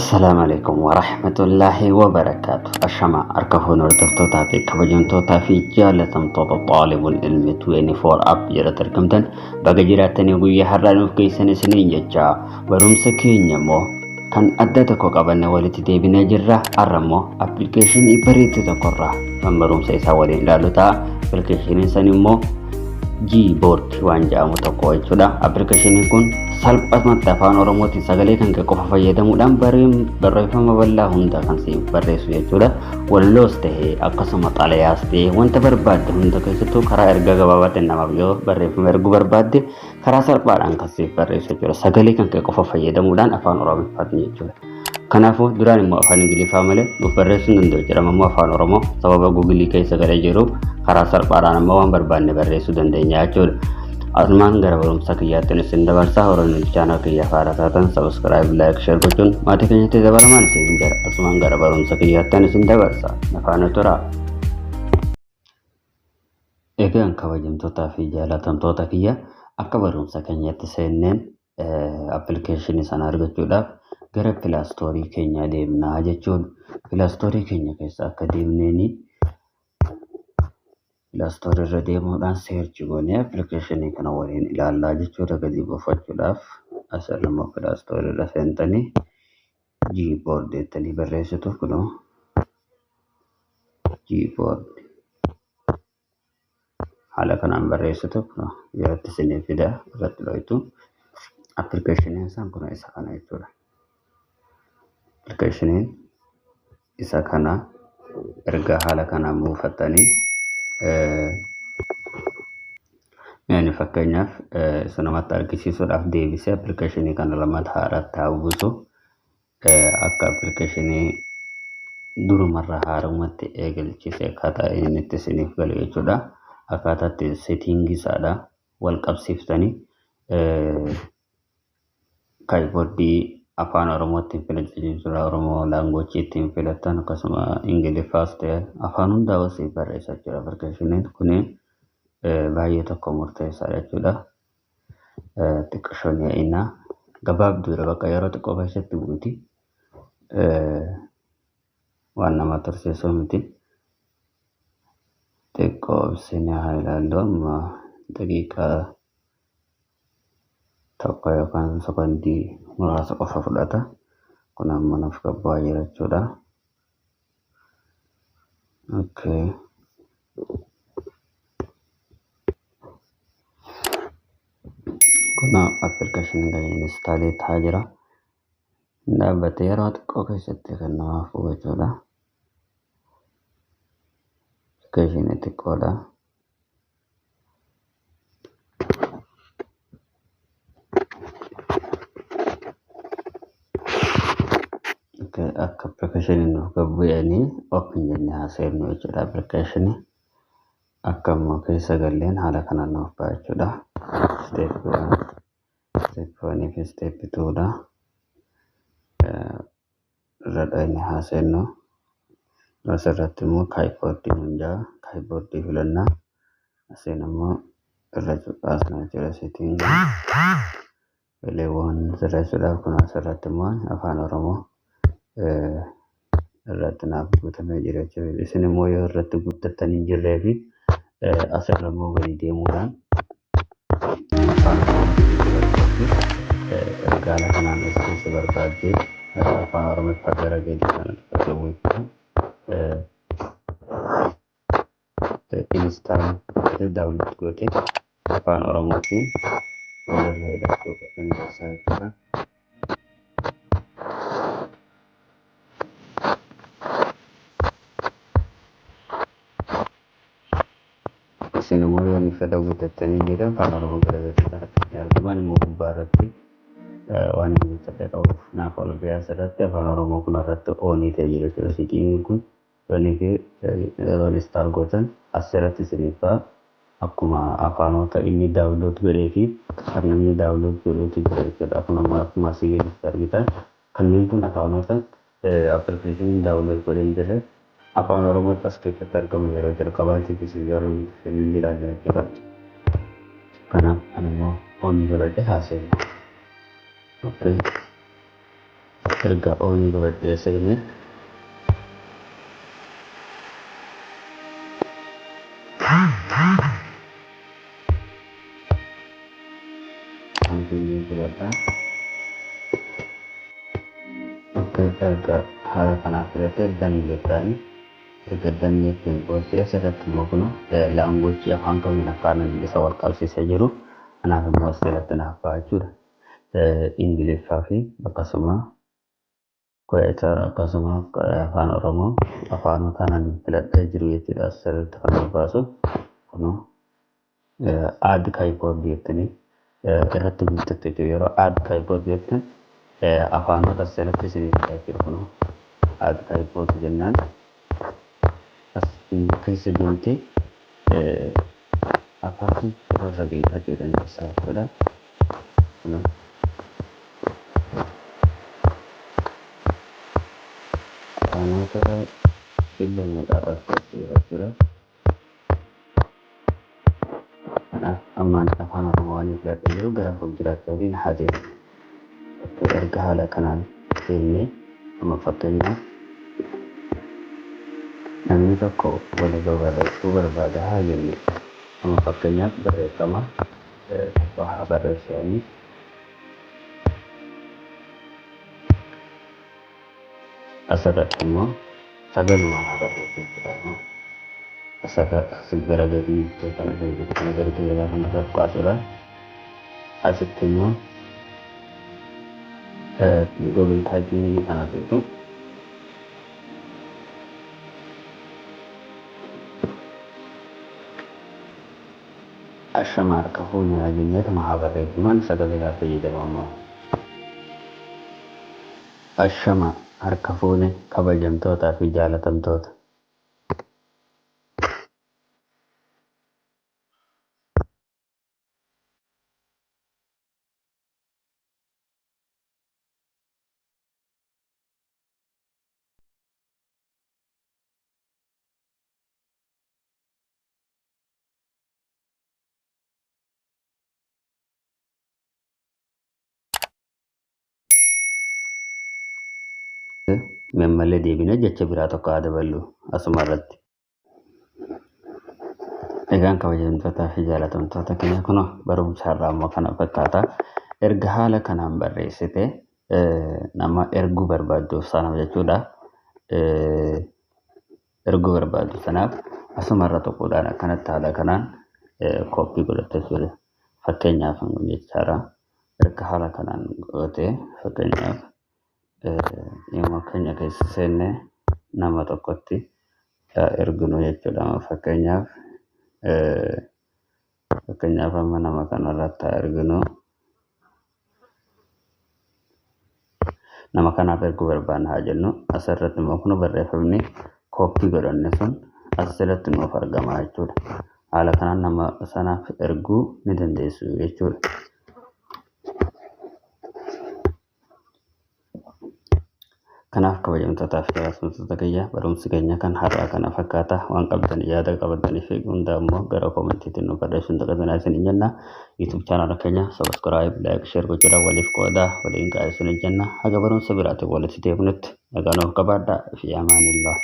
Assalamualaikum warahmatullahi wabarakatuh. Ashama arkafon hordoftoota fi kabajamtoota fi jaalatamtoota xaalibul ilmi 24 app jala tarkamtan baga jiraatanii guyyaa har'aa nuuf geessan isiniin jecha barumsa keenya immoo kan adda tokko qabanne walitti deebinee jirra. Har'a immoo appilikeeshinii bareedaa tokkorraa kan barumsa isaa waliin ilaallu ta'a. Appilikeeshiniin san immoo Gboard waan jedhamu tokko jechuudha. Appilikeeshiniin kun salphaamatti afaan oromootiin sagalee kan qofa fayyadamuudhaan barreeffama bal'aa hunda kan siif barreessu jechuudha. Walloos ta'ee akkasuma xalayaas ta'ee wanta barbaadde hunda keessattuu karaa ergaa gabaabaatiin namaaf yoo barreeffama erguu barbaadde karaa salphaadhaan kan siif barreessu jechuudha. Sagalee kan qofa fayyadamuudhaan afaan oromootiin jechuudha. Kanaafuu duraan immoo afaan ingiliffaa malee nuuf barreessuu hin danda'u jedhama immoo afaan oromoo sababa guugilii keessa galee jiruuf karaa salphaadhaan ammoo waan barbaanne barreessuu dandeenya jechuudha. Asumaan gara barumsa kiyyaatti isin dabarsaa. Hordoftoonni chaanal kiyyaa faara taatan subscribe, like, share gochuun maatii keenyatti dabalamaan isin jira. Asumaan gara barumsa kiyyaatti isin dabarsaa. Nafaana tura. Egaan kabajamtootaa fi jaalatamtoota kiyya akka barumsa keenyatti seenneen appilikeeshinii sana argachuudhaaf gara pilaastoorii keenya deemnaa jechuudha. Pilaastoorii keenya keessa akka deemneeni pilaastoorii irra deemuudhaan seerchi goonee appilikeeshinii kana waliin ilaallaa jechuudha. Gadi buufachuudhaaf asirraa pilaastoorii irra seentanii Gboard jettanii barreessitu kunoo Gboard haala kanaan barreessitu kunoo yerootti isinii fida irratti dho'itu appilikeeshiniin isaan kun isa kana jechuudha. Appilikeeshiniin isa kana erga haala kanaan buufattanii yani fakkeenyaaf sanamatti argisiisuudhaaf deebisee appilikeeshinii kana lamata haaraatti hawwisu akka appilikeeshinii durumarraa haarumatti eegalchiisee akkaataa inni itti isiniif galu jechuudha. Akkaataa itti seetiingii isaadha wal qabsiiftanii Gboardii afaan oromootiin filachuudha. Oromoo laanguweejii ittiin filattan akkasuma ingiliffaas ta'e afaan hundaa wasii barreessaa jira. Appilikeeshiniin kun baay'ee tokko murteessaa jechuudha. Xiqqashoon yaa'inaa gabaabduudha bakka yeroo xiqqoo keessatti buuti waan nama tursiisuu miti. Xiqqoo ibsinee haa ilaallu amma daqiiqaa tokko yookaan sekondii muraasa qofa fudhata. Kun amma nuuf gabbaa jira jechuudha. Okay. Kun appilikeeshinii kan instaalee ta'aa jira. Dhaabbatee yeroo xiqqoo keessatti kan namaaf hubachuudha. Appilikeeshinii xiqqoodha. Akka appilikeeshiniin nuuf gabbu'anii open jennee haasa'inu jechuudha. Appilikeeshinii akka immoo keessa galleen haala kanaan nuuf ba'a jechuudha. Step 1 fi step 2 dha. Irra dhaqnee haasa'inu. Asirratti immoo Gboard hundaa Gboard filannaa. Asiin immoo irra cuqqaasnaa jechuudha. Seetiingii eleewwan sirreessuudhaaf kun asirratti immoo afaan oromoo irratti naaf guutamee jira jechuudha. Isin immoo yoo irratti guuttattanii jirree fi asirra immoo gadi deemuudhaan afaan ergaa kanaan keessa barbaaddee afaan oromoo gara gadi kana fayyadamu install download gootee afaan oromootiin walirra hidhachuu kan dandeessaa. Isin immoo yoo inni fedha guuttattanii jira afaan oromoo gara gadi argaman immoo gubbaa irratti waan inni ta'e qabuuf naaf ol ba'aa asirratti afaan oromoo kun irratti oonii ta'e jira jechuudha. Seetiingiin kun yoonii fi yeroo install gootan asirratti isiniif akkuma afaanota inni daawunlood godhee fi kan inni daawunlood godhuutu jira jechuudha. Akkuma asii argitan kanneen kun afaanota appilikeeshinii daawunlood godhee jira. Afaan oromoo as keessatti argamu yeroo jalqabaatiif isin yeroo inni ilaalu jechuudha. Kanaaf ani immoo oonii godhadhee haasa'e. Okay. erga oonii godhadhee seenee hanqinni fudhadhaa. Erga haala kanaaf filatee dandeettaan erga dandeettiin booddee asirratti immoo kun laangoojii afaan kamiin afaan isa wal qabsiisee jiru kanaaf immoo asirratti naaf ba'a jechuudha. Ingiliffaa fi akkasuma Koyaataa akkasuma afaan Oromoo afaanota ani filadhee jiru jechuudha. Asirratti kan baasu kun add keyboard jettanii irratti guuttatte yeroo add keyboard jettan afaanota asirratti isinii fidaa jiru kun add keyboard jennaan as keessa deemtee afaan rosa geetaa jedhan keessaa jechuudha. Afaanota filannoo jechuudha. Ammaan afaan Oromoo waan filadhee jiru gara fuulduraatti waliin haa deemu. Erga haala kanaan seennee amma fakkeenyaaf namni tokko walii barreessuu barbaada haa jennu. Amma fakkeenyaaf barreeffama haa barreessanii asirratti immoo sagaluma haa barreessuu asirratti gara gadii kana gargaaruu kana baasuudhaan asitti immoo Google Typing kana beeku. Ashama harka fuunee ajajneetu barreeffamaan sagalee fayyadamamu. Ashama harka fuunee kabajamtootaa fi jaalatamtoota. Memmalee deebinee jecha biraa tokko haa daballu asuma irratti. Egaan kabajamtootaa fi jaalatamtoota keenya kun barumsa irraa immoo kana fakkaata. Erga haala kanaan barreessite nama erguu barbaadduuf sana jechuudha. Erguu barbaaddu sanaaf asuma irra tokkodhaan akkanatti haala kanaan kooppii godhatte jechuudha. Fakkeenyaaf jechaadha. Erga haala kanaan gootee fakkeenyaaf immoo keenya keessa seennee nama tokkotti erginu jechuudha. Fakkeenyaaf amma nama kanarratti erginu nama kanaaf erguu barbaanna haa jennu asirratti immoo kun barreeffamni kooppii godhanne sun asirratti nuuf argama jechuudha. Haala kanaan nama sanaaf erguu ni dandeessu jechuudha. Kanaaf kabajamtootaa fi jaalatamtoota keenya barumsi keenya kan har'aa kana fakkaata. Waan qabdan yaada qabatanii fi hundaa immoo gara koomentiitiin nu barreessuun dagatanaa isin jenna. YouTube channel keenya subscribe, like, share gochuudhaan waliif qoodaa waliin gaa'ee isin jenna. Haga barumsa biraatiin walitti deebinutti nagaan of qabaadhaa fi amaanillah.